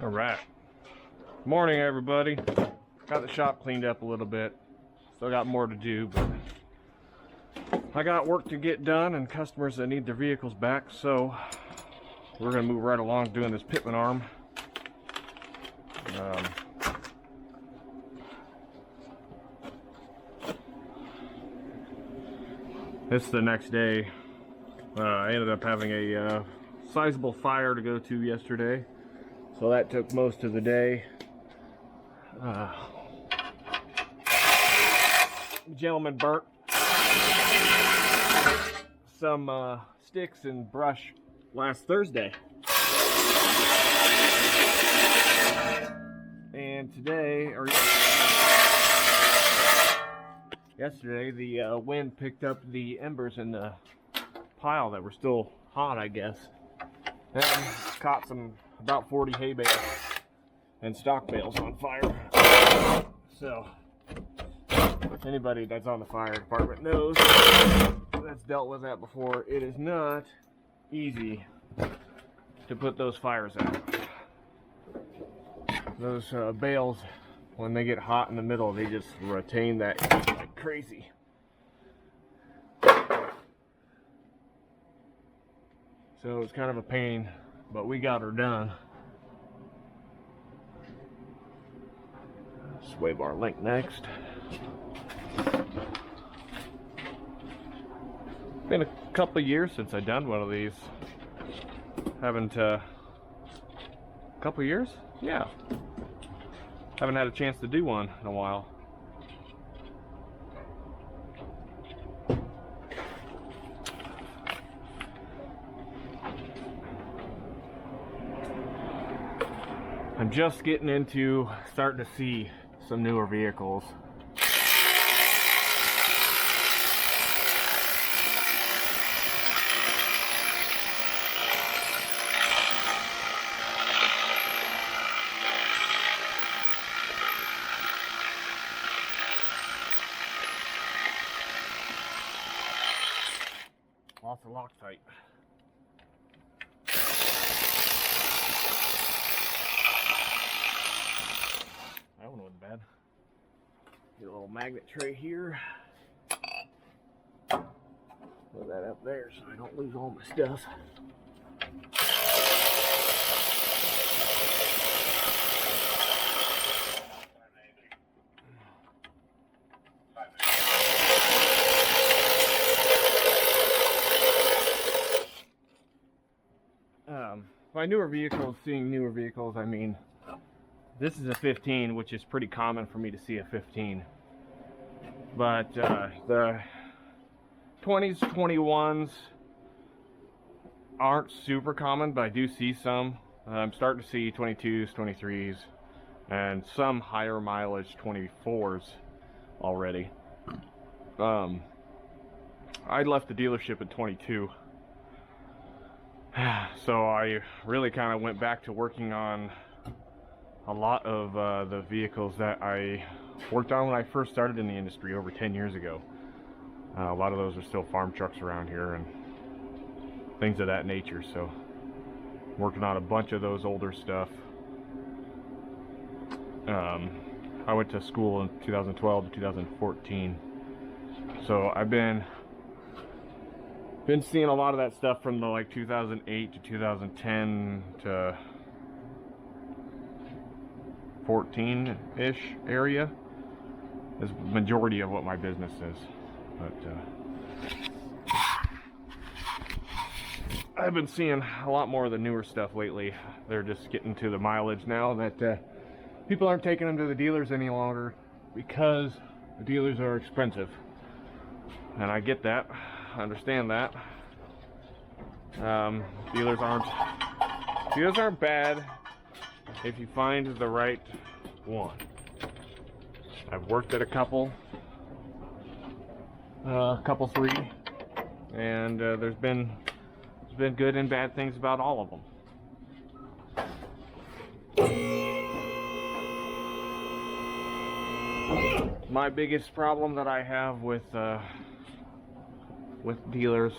All right. Morning, everybody. Got the shop cleaned up a little bit. Still got more to do, but I got work to get done and customers that need their vehicles back, so we're gonna move right along doing this Pitman arm. This is the next day. I ended up having a sizable fire to go to yesterday, so that took most of the day. The gentleman burnt some sticks and brush last Thursday, and today, or yesterday, the wind picked up the embers in the pile that were still hot, I guess, and caught about 40 hay bales and stock bales on fire. So if anybody that's on the fire department knows, that's dealt with that before, it is not easy to put those fires out. Those bales, when they get hot in the middle, they just retain that heat like crazy. So it's kind of a pain, but we got her done. Sway bar link next. Been a couple years since I've done one of these. Haven't couple years? Yeah. Haven't had a chance to do one in a while. I'm just getting into starting to see some newer vehicles. Lots of Loctite. That one wasn't bad. Get a little magnet tray here. Put that up there so I don't lose all my stuff. By newer vehicles, seeing newer vehicles, I mean, this is a 15, which is pretty common for me to see a 15. But the 20s, 21s aren't super common, but I do see some. I'm starting to see 22s, 23s, and some higher mileage 24s already. I left the dealership at 22. So I really kind of went back to working on a lot of the vehicles that I worked on when I first started in the industry over 10 years ago. A lot of those are still farm trucks around here and things of that nature, so working on a bunch of those older stuff. I went to school in 2012 to 2014, so I've been seeing a lot of that stuff from the like 2008 to 2010 to 14-ish area is the majority of what my business is. But I've been seeing a lot more of the newer stuff lately. They're just getting to the mileage now that people aren't taking them to the dealers any longer because the dealers are expensive, and I get that. I understand that. Dealers aren't bad if you find the right one. I've worked at a couple three, and there's been good and bad things about all of them. My biggest problem that I have with dealers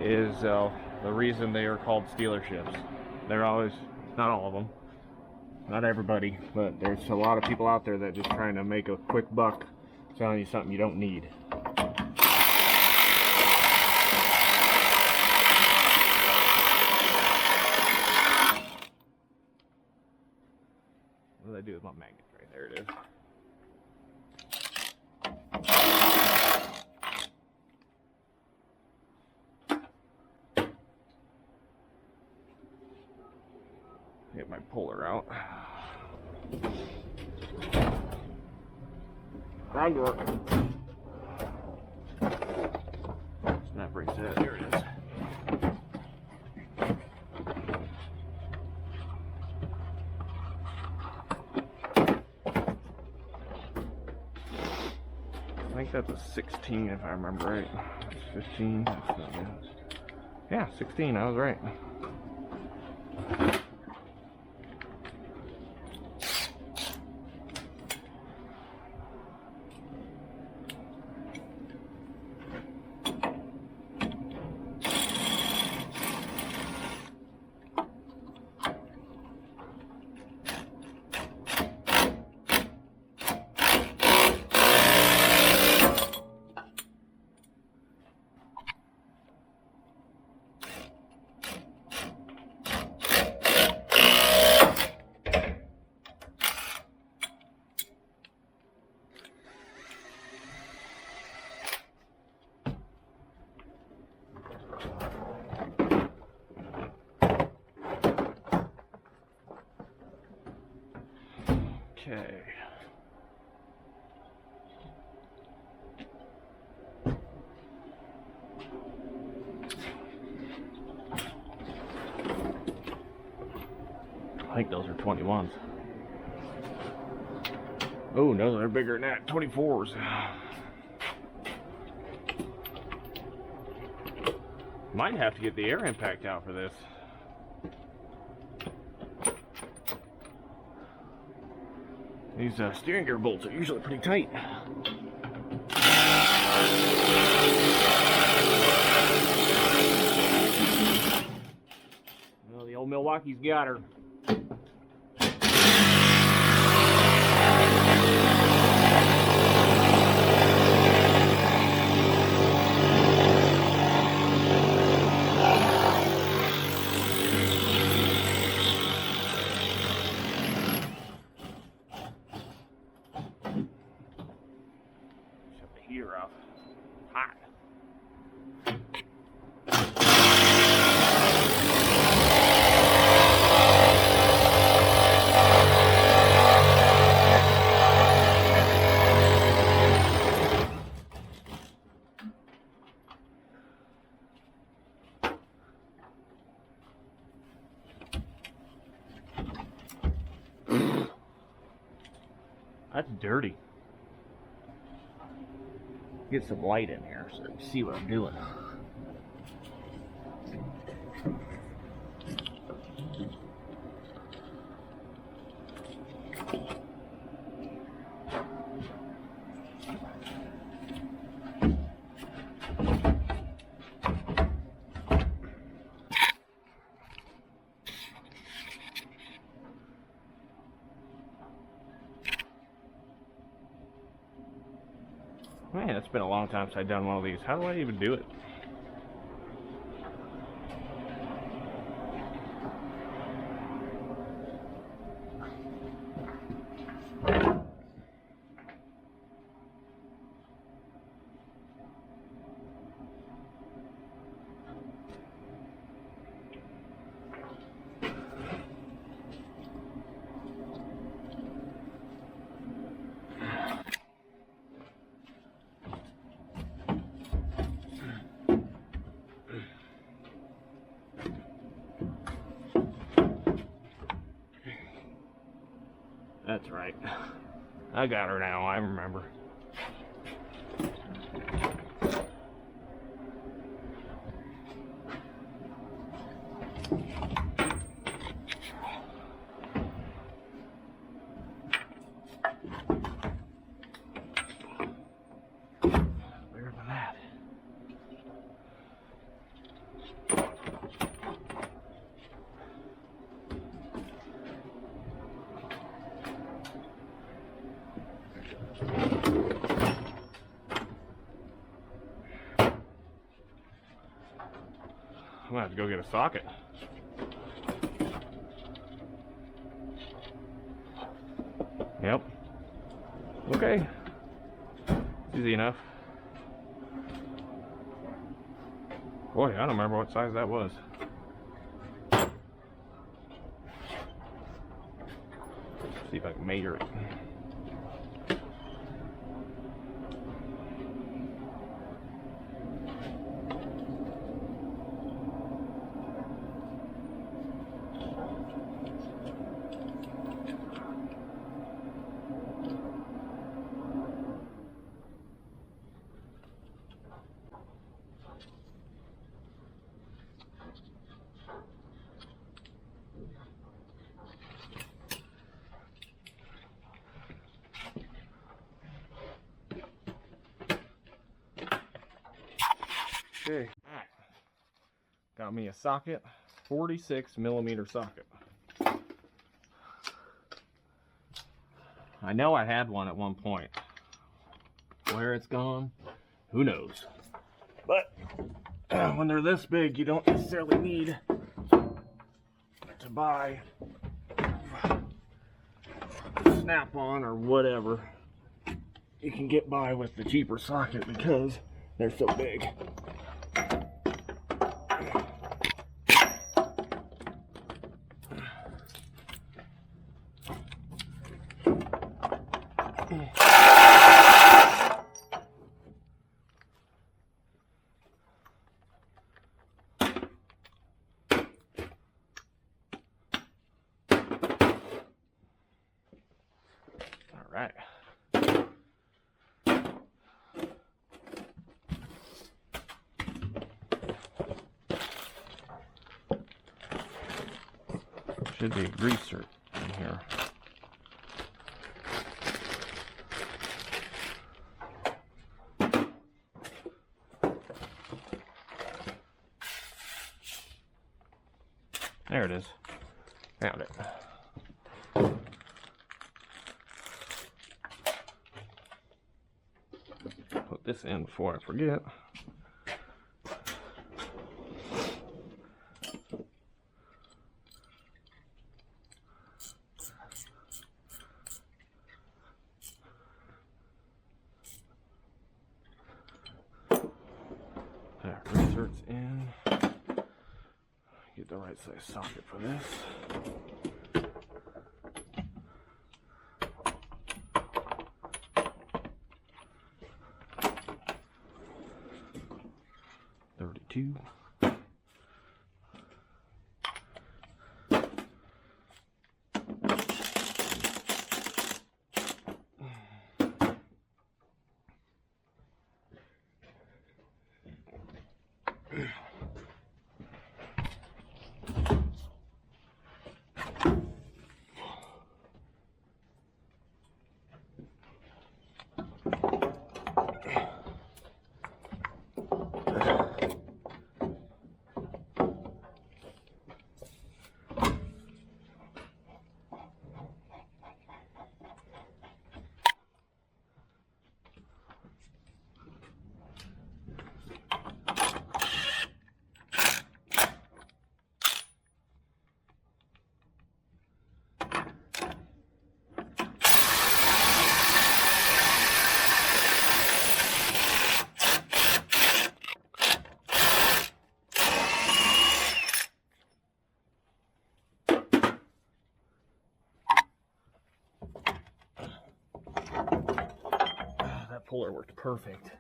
is the reason they are called dealerships. They're always Not all of them. Not everybody, but there's a lot of people out there that just trying to make a quick buck selling you something you don't need. What did I do with my magnet? Right there it is. Get my puller out. Magnet. Snap reset. There it is. I think that's a 16 if I remember right. It's 15. That's not good. Yeah, 16. I was right. Okay. I think those are 21s. Oh no, they're bigger than that. 24s. Might have to get the air impact out for this. These steering gear bolts are usually pretty tight. Well, the old Milwaukee's got her. Heater off. Hot. That's dirty. Get some light in here so you can see what I'm doing. Man, it's been a long time since I've done one of these. How do I even do it? That's right. I got her now, I remember. Bigger than that. gonna have to go get a socket. Yep. Okay. Easy enough. Boy, I don't remember what size that was. See if I can measure it. Okay, got me a socket, 46mm socket. I know I had one at one point. Where it's gone, who knows? But when they're this big, you don't necessarily need to buy Snap-on or whatever. You can get by with the cheaper socket because they're so big. All right. Should be a greaser in here. There it is. Found it. Put this in before I forget. There, inserts in. Get the right size socket for this. $32. Puller worked perfect.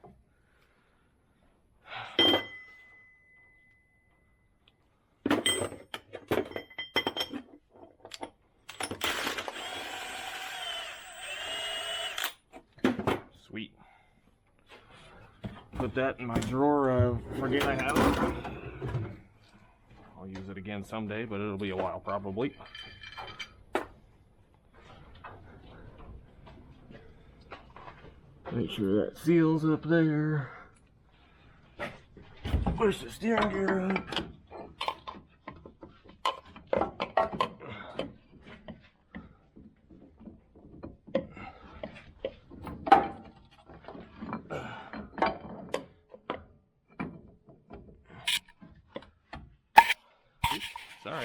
Sweet. Put that in my drawer. Forget I have it. I'll use it again someday, but it'll be a while probably. Make sure that seal's up there. Push the steering gear up.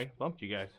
Sorry, bumped you guys.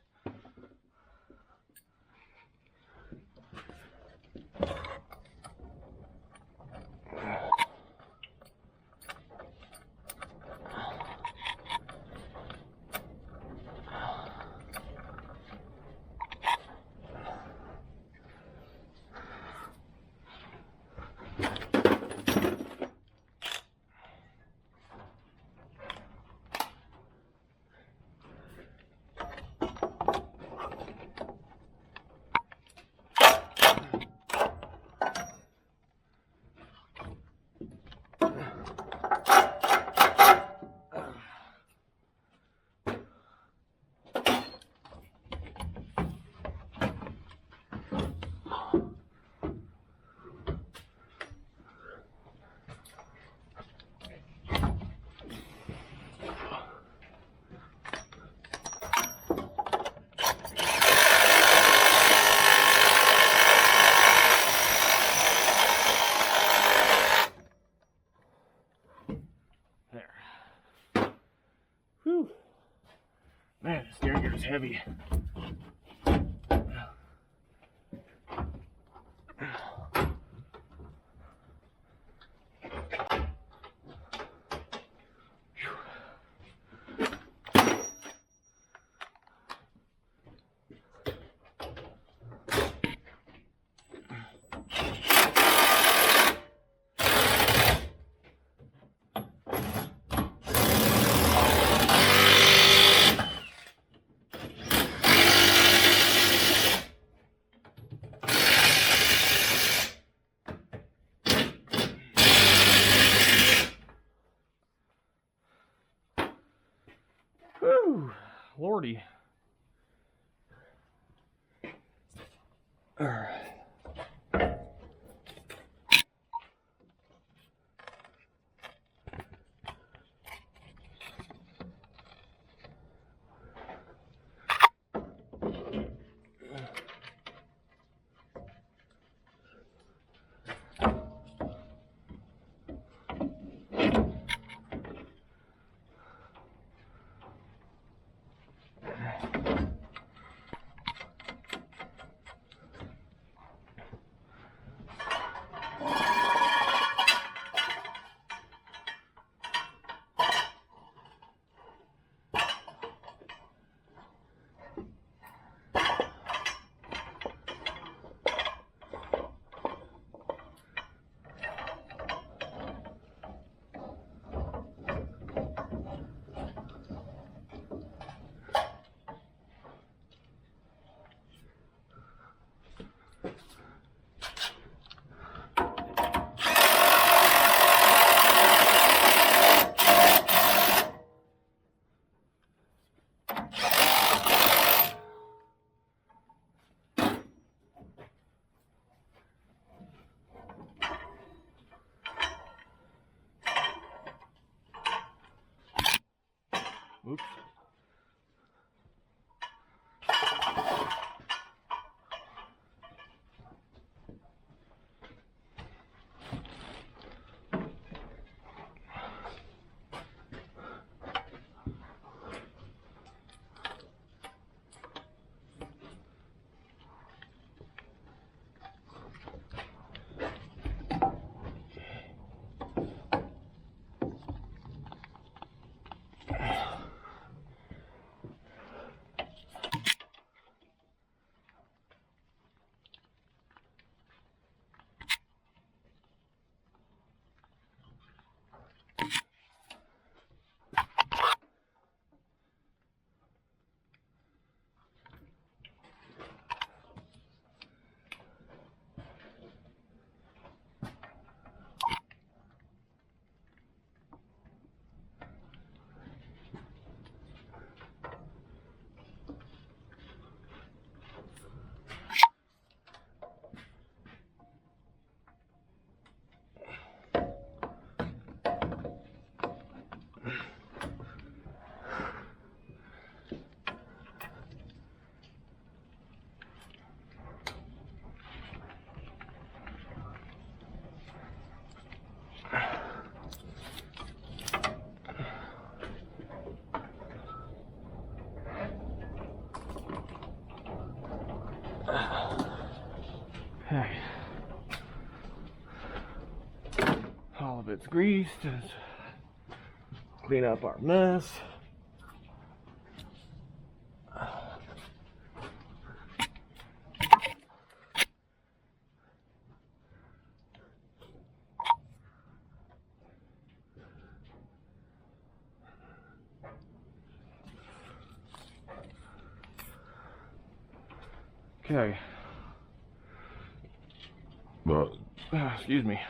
Whew. Man, the steering gear is heavy. Whew, Lordy. Oops. it's greased. Let's clean up our mess. Okay. Excuse me.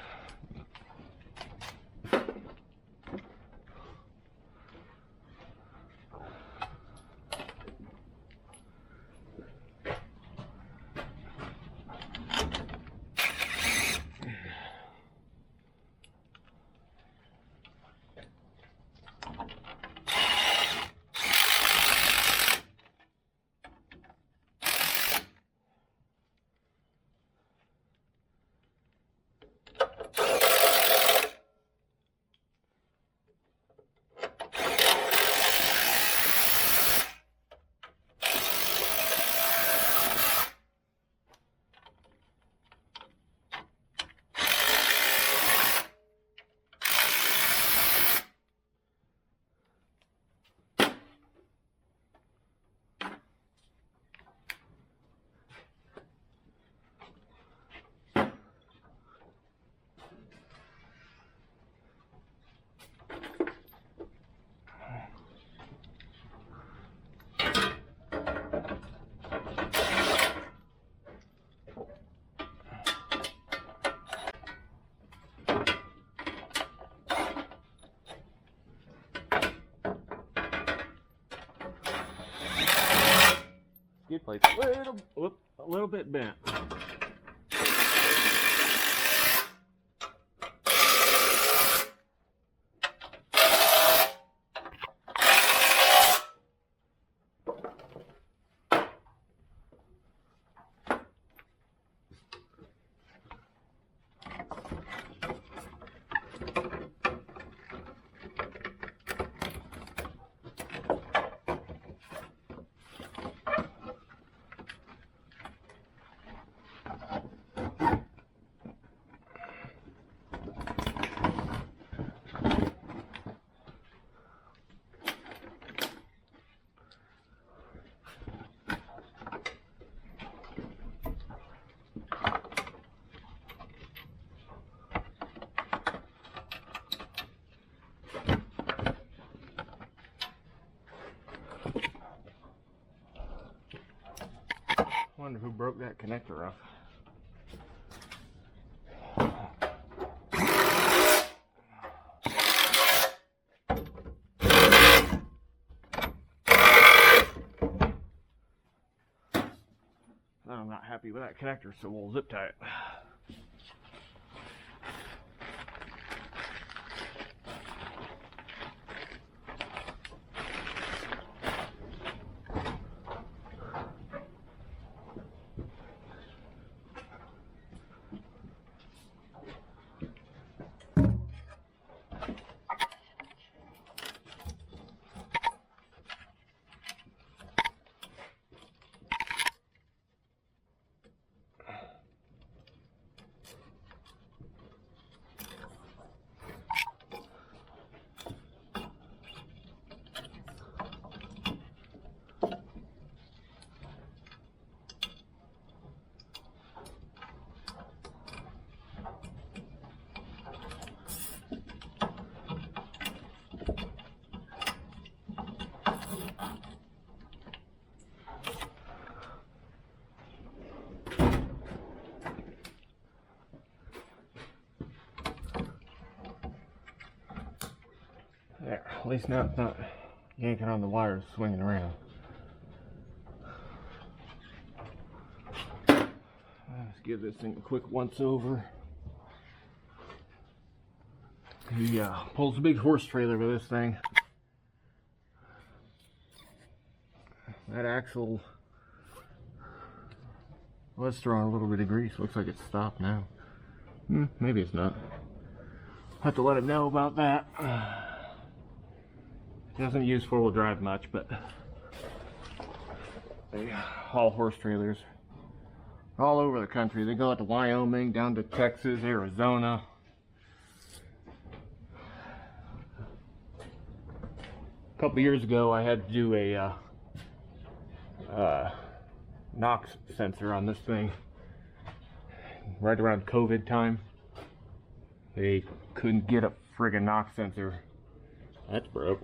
Skid plate's a little bit bent. Wonder who broke that connector off. I'm not happy with that connector, so we'll zip tie it. There, at least now it's not yanking on the wires, swinging around. Let's give this thing a quick once over. He pulls a big horse trailer with this thing. That axle was throwing a little bit of grease. Looks like it's stopped now. Maybe it's not. Have to let him know about that. He doesn't use four-wheel drive much, but they haul horse trailers all over the country. They go out to Wyoming, down to Texas, Arizona. couple years ago, I had to do a NOx sensor on this thing. Right around COVID time, they couldn't get a friggin' NOx sensor. That's broke.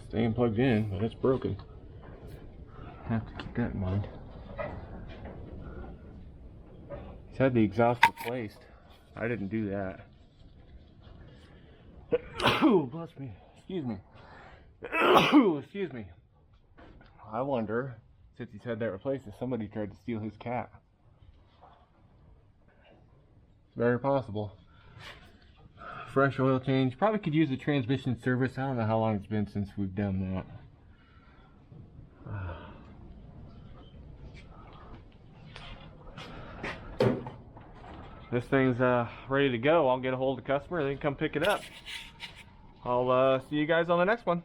Staying plugged in, but it's broken. Have to keep that in mind. He's had the exhaust replaced. I didn't do that. Oh, bless me. Excuse me. Excuse me. I wonder, since he's had that replaced, if somebody tried to steal his cat. It's very possible. Fresh oil change. Probably could use a transmission service. I don't know how long it's been since we've done that. This thing's ready to go. I'll get a hold of the customer. They can come pick it up. I'll see you guys on the next one.